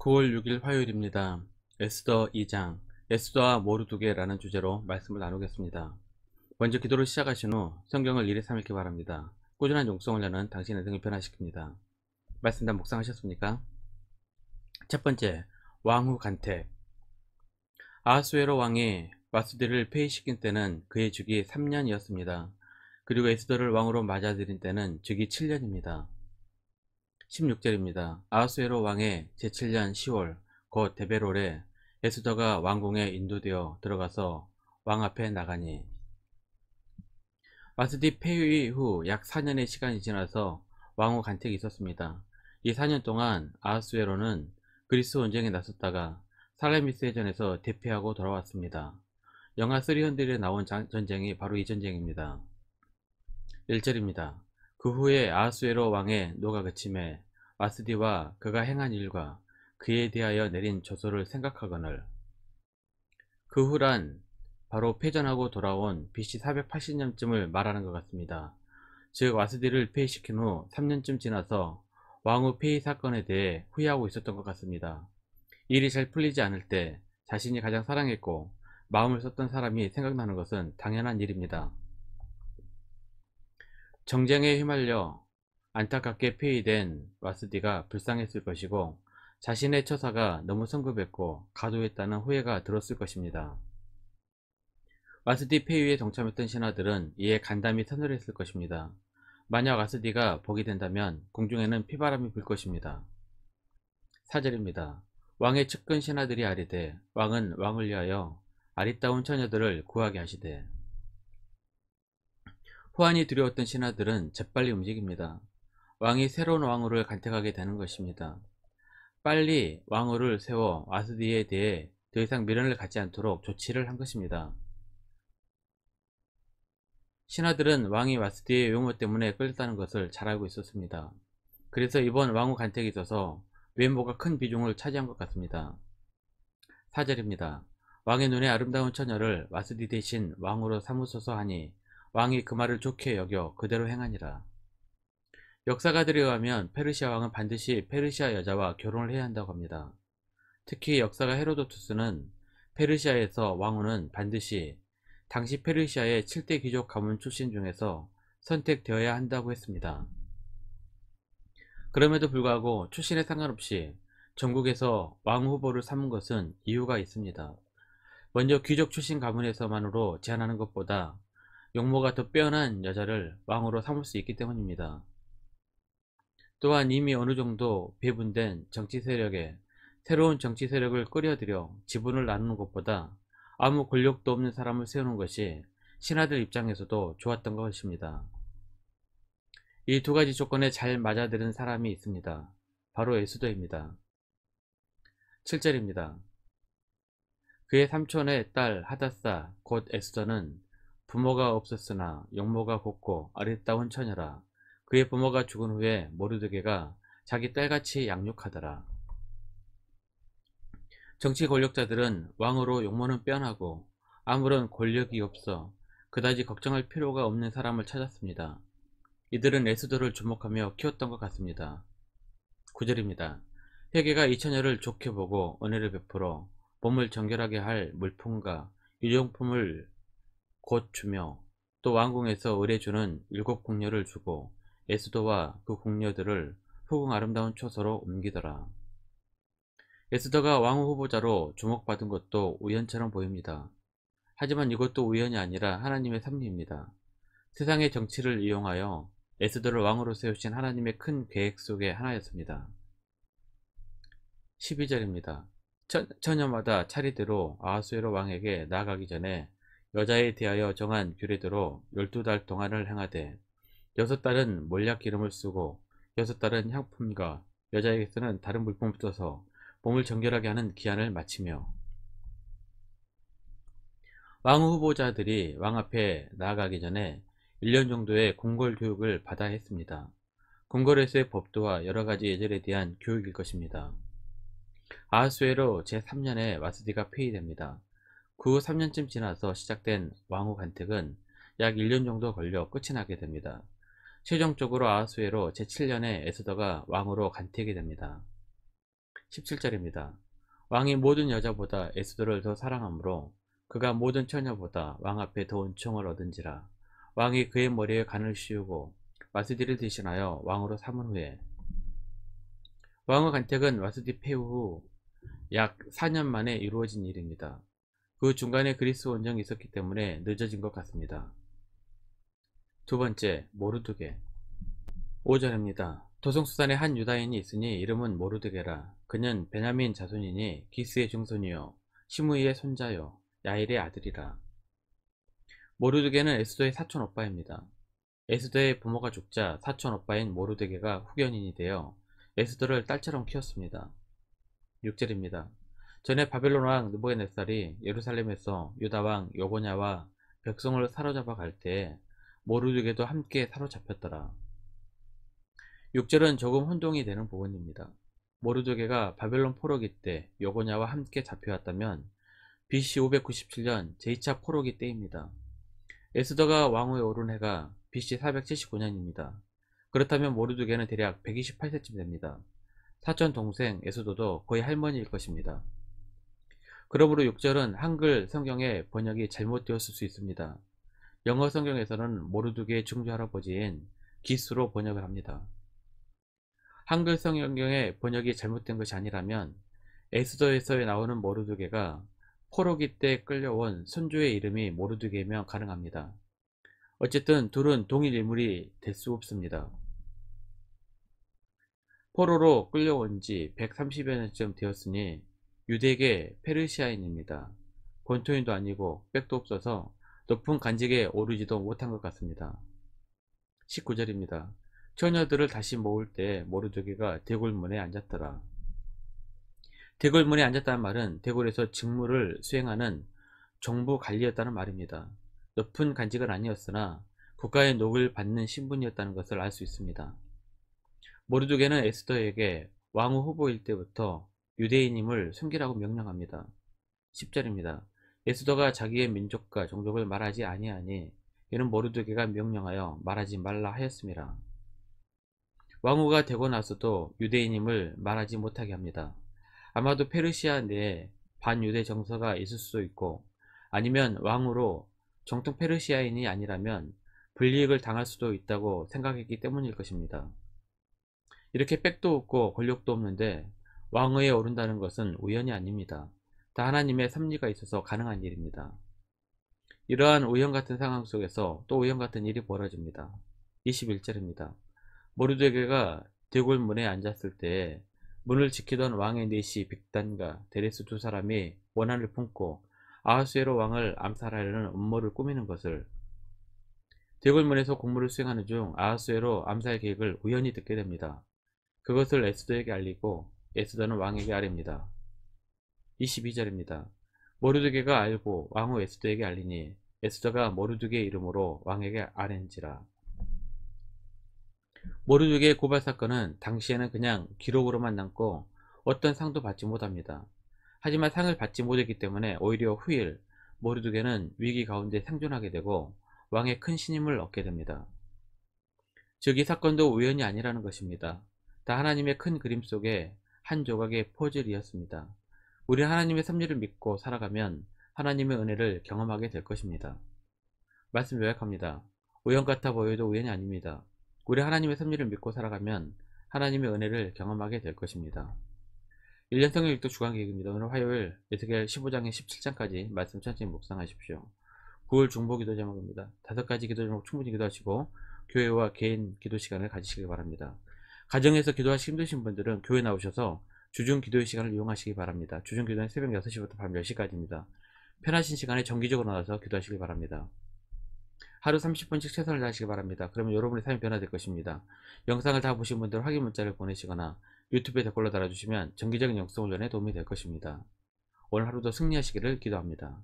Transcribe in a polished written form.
9월 6일 화요일입니다. 에스더 2장, 에스더와 모르드게라는 주제로 말씀을 나누겠습니다. 먼저 기도를 시작하신 후 성경을 일에 삼을기 바랍니다. 꾸준한 용성을 여는 당신의 등을 변화시킵니다. 말씀 다 묵상하셨습니까? 첫 번째, 왕후 간택. 아하수에로 왕이 와스디를 폐위시킨 때는 그의 즉위 3년이었습니다. 그리고 에스더를 왕으로 맞아들인 때는 즉위 7년입니다. 16절입니다. 아하수에로 왕의 제7년 10월 곧 데베롤에 에스더가 왕궁에 인도되어 들어가서 왕 앞에 나가니, 와스디 폐위 후 약 4년의 시간이 지나서 왕후 간택이 있었습니다. 이 4년 동안 아하수에로는 그리스 원정에 나섰다가 살라미스의 전에서 대패하고 돌아왔습니다. 영화 300에 나온 전쟁이 바로 이 전쟁입니다. 1절입니다. 그 후에 아하수에로 왕의 노가 그침에 와스디와 그가 행한 일과 그에 대하여 내린 조서를 생각하거늘, 그 후란 바로 패전하고 돌아온 BC 480년쯤을 말하는 것 같습니다. 즉 와스디를 폐위시킨 후 3년쯤 지나서 왕후 폐위 사건에 대해 후회하고 있었던 것 같습니다. 일이 잘 풀리지 않을 때 자신이 가장 사랑했고 마음을 썼던 사람이 생각나는 것은 당연한 일입니다. 정쟁에 휘말려 안타깝게 폐위된 와스디가 불쌍했을 것이고 자신의 처사가 너무 성급했고 과도했다는 후회가 들었을 것입니다. 와스디 폐위에 동참했던 신하들은 이에 간담이 선을 했을 것입니다. 만약 와스디가 복이 된다면 궁중에는 피바람이 불 것입니다. 4절입니다. 왕의 측근 신하들이 아리되 왕은 왕을 위하여 아리따운 처녀들을 구하게 하시되, 호환이 두려웠던 신하들은 재빨리 움직입니다. 왕이 새로운 왕후를 간택하게 되는 것입니다. 빨리 왕후를 세워 와스디에 대해 더 이상 미련을 갖지 않도록 조치를 한 것입니다. 신하들은 왕이 와스디의 용어 때문에 끌렸다는 것을 잘 알고 있었습니다. 그래서 이번 왕후 간택에 있어서 외모가 큰 비중을 차지한 것 같습니다. 4절입니다. 왕의 눈에 아름다운 처녀를 와스디 대신 왕으로 삼으소서 하니 왕이 그 말을 좋게 여겨 그대로 행하니라. 역사가들에 의하면 페르시아 왕은 반드시 페르시아 여자와 결혼을 해야 한다고 합니다. 특히 역사가 헤로도투스는 페르시아에서 왕후는 반드시 당시 페르시아의 7대 귀족 가문 출신 중에서 선택되어야 한다고 했습니다. 그럼에도 불구하고 출신에 상관없이 전국에서 왕 후보를 삼은 것은 이유가 있습니다. 먼저 귀족 출신 가문에서만으로 제한하는 것보다 용모가 더 빼어난 여자를 왕으로 삼을 수 있기 때문입니다. 또한 이미 어느 정도 배분된 정치 세력에 새로운 정치 세력을 끌어들여 지분을 나누는 것보다 아무 권력도 없는 사람을 세우는 것이 신하들 입장에서도 좋았던 것입니다. 이 두 가지 조건에 잘 맞아들은 사람이 있습니다. 바로 에스더입니다. 7절입니다. 그의 삼촌의 딸 하다사 곧 에스더는 부모가 없었으나 용모가 곱고 아리따운 처녀라. 그의 부모가 죽은 후에 모르드게가 자기 딸같이 양육하더라. 정치 권력자들은 왕으로 용모는 빼어나고 아무런 권력이 없어 그다지 걱정할 필요가 없는 사람을 찾았습니다. 이들은 에스더를 주목하며 키웠던 것 같습니다. 9절입니다. 회개가 이 처녀를 좋게 보고 은혜를 베풀어 몸을 정결하게 할 물품과 유용품을 곧 주며 또 왕궁에서 의뢰주는 7궁녀를 주고 에스더와 그 궁녀들을 후궁 아름다운 초소로 옮기더라. 에스더가 왕후 후보자로 주목받은 것도 우연처럼 보입니다. 하지만 이것도 우연이 아니라 하나님의 섭리입니다. 세상의 정치를 이용하여 에스더를 왕으로 세우신 하나님의 큰 계획 속의 하나였습니다. 12절입니다. 처녀마다 차례대로 아하수에로 왕에게 나아가기 전에 여자에 대하여 정한 규례대로 12달 동안을 행하되 6달은 몰약 기름을 쓰고 6달은 향품과 여자에게서는 다른 물품을 써서 몸을 정결하게 하는 기한을 마치며, 왕 후보자들이 왕 앞에 나아가기 전에 1년 정도의 궁궐 교육을 받아야 했습니다. 궁궐에서의 법도와 여러가지 예절에 대한 교육일 것입니다. 아하수에로 제3년에 와스디가 폐위됩니다. 그 후 3년쯤 지나서 시작된 왕후 간택은 약 1년 정도 걸려 끝이 나게 됩니다. 최종적으로 아하수에로 제7년에 에스더가 왕으로 간택이 됩니다. 17절입니다. 왕이 모든 여자보다 에스더를 더 사랑하므로 그가 모든 처녀보다 왕 앞에 더 은총을 얻은지라. 왕이 그의 머리에 간을 씌우고 와스디를 대신하여 왕으로 삼은 후에, 왕의 간택은 와스디 폐후 후 약 4년 만에 이루어진 일입니다. 그 중간에 그리스 원정이 있었기 때문에 늦어진 것 같습니다. 두 번째, 모르드게. 5절입니다. 도성수산에 한 유다인이 있으니 이름은 모르드게라. 그는 베냐민 자손이니 기스의 증손이요 시므이의 손자요 야일의 아들이라. 모르드게는 에스더의 사촌 오빠입니다. 에스더의 부모가 죽자 사촌 오빠인 모르드게가 후견인이 되어 에스더를 딸처럼 키웠습니다. 6절입니다. 전에 바벨론 왕 느부갓네살이 예루살렘에서 유다 왕 여고냐와 백성을 사로잡아 갈 때에 모르드게도 함께 사로잡혔더라. 6절은 조금 혼동이 되는 부분입니다. 모르드게가 바벨론 포로기 때 여고냐와 함께 잡혀왔다면 BC 597년 제2차 포로기 때입니다. 에스더가 왕위에 오른 해가 BC 479년입니다. 그렇다면 모르드게는 대략 128세쯤 됩니다. 사촌 동생 에스더도 거의 할머니일 것입니다. 그러므로 6절은 한글 성경의 번역이 잘못되었을 수 있습니다. 영어 성경에서는 모르드게의 증조할아버지인 기스로 번역을 합니다. 한글 성경의 번역이 잘못된 것이 아니라면 에스더에서 나오는 모르드게가 포로기 때 끌려온 손주의 이름이 모르드게이면 가능합니다. 어쨌든 둘은 동일 인물이 될 수 없습니다. 포로로 끌려온 지 130여 년쯤 되었으니 유대계 페르시아인입니다. 본토인도 아니고 백도 없어서 높은 간직에 오르지도 못한 것 같습니다. 19절입니다. 처녀들을 다시 모을 때 모르드게가 대궐문에 앉았더라. 대궐문에 앉았다는 말은 대궐에서 직무를 수행하는 정부 관리였다는 말입니다. 높은 간직은 아니었으나 국가의 녹을 받는 신분이었다는 것을 알 수 있습니다. 모르드게는 에스더에게 왕후 후보일 때부터 유대인임을 숨기라고 명령합니다. 10절입니다. 에스더가 자기의 민족과 종족을 말하지 아니하니 이는 모르드게가 명령하여 말하지 말라 하였음이라. 왕후가 되고 나서도 유대인임을 말하지 못하게 합니다. 아마도 페르시아 내에 반유대 정서가 있을 수도 있고 아니면 왕후로 정통 페르시아인이 아니라면 불이익을 당할 수도 있다고 생각했기 때문일 것입니다. 이렇게 백도 없고 권력도 없는데 왕위에 오른다는 것은 우연이 아닙니다. 다 하나님의 섭리가 있어서 가능한 일입니다. 이러한 우연 같은 상황 속에서 또 우연 같은 일이 벌어집니다. 21절입니다. 모르드게가 대궐문에 앉았을 때 문을 지키던 왕의 내시 빅단과 데레스 두 사람이 원한을 품고 아하수에로 왕을 암살하려는 음모를 꾸미는 것을, 대궐문에서 공무를 수행하는 중 아하수에로 암살 계획을 우연히 듣게 됩니다. 그것을 에스더에게 알리고 에스더는 왕에게 아뢰입니다. 22절입니다. 모르드게가 알고 왕후 에스더에게 알리니 에스더가 모르드게의 이름으로 왕에게 아뢰는지라. 모르드게의 고발 사건은 당시에는 그냥 기록으로만 남고 어떤 상도 받지 못합니다. 하지만 상을 받지 못했기 때문에 오히려 후일 모르드게는 위기 가운데 생존하게 되고 왕의 큰 신임을 얻게 됩니다. 즉 이 사건도 우연이 아니라는 것입니다. 다 하나님의 큰 그림 속에 한 조각의 퍼즐이었습니다. 우리 하나님의 섭리를 믿고 살아가면 하나님의 은혜를 경험하게 될 것입니다. 말씀 요약합니다. 우연 같아 보여도 우연이 아닙니다. 우리 하나님의 섭리를 믿고 살아가면 하나님의 은혜를 경험하게 될 것입니다. 1년 성경 읽도 주간계획입니다. 오늘 화요일 에스겔 15장에 17장까지 말씀 천천히 묵상하십시오. 9월 중보 기도 제목입니다. 5가지 기도 제목 충분히 기도하시고 교회와 개인 기도 시간을 가지시기 바랍니다. 가정에서 기도하시기 힘드신 분들은 교회 나오셔서 주중 기도의 시간을 이용하시기 바랍니다. 주중 기도는 새벽 6시부터 밤 10시까지입니다. 편하신 시간에 정기적으로 나와서 기도하시기 바랍니다. 하루 30분씩 최선을 다하시기 바랍니다. 그러면 여러분의 삶이 변화될 것입니다. 영상을 다 보신 분들은 확인 문자를 보내시거나 유튜브에 댓글로 달아주시면 정기적인 영성 훈련에 도움이 될 것입니다. 오늘 하루도 승리하시기를 기도합니다.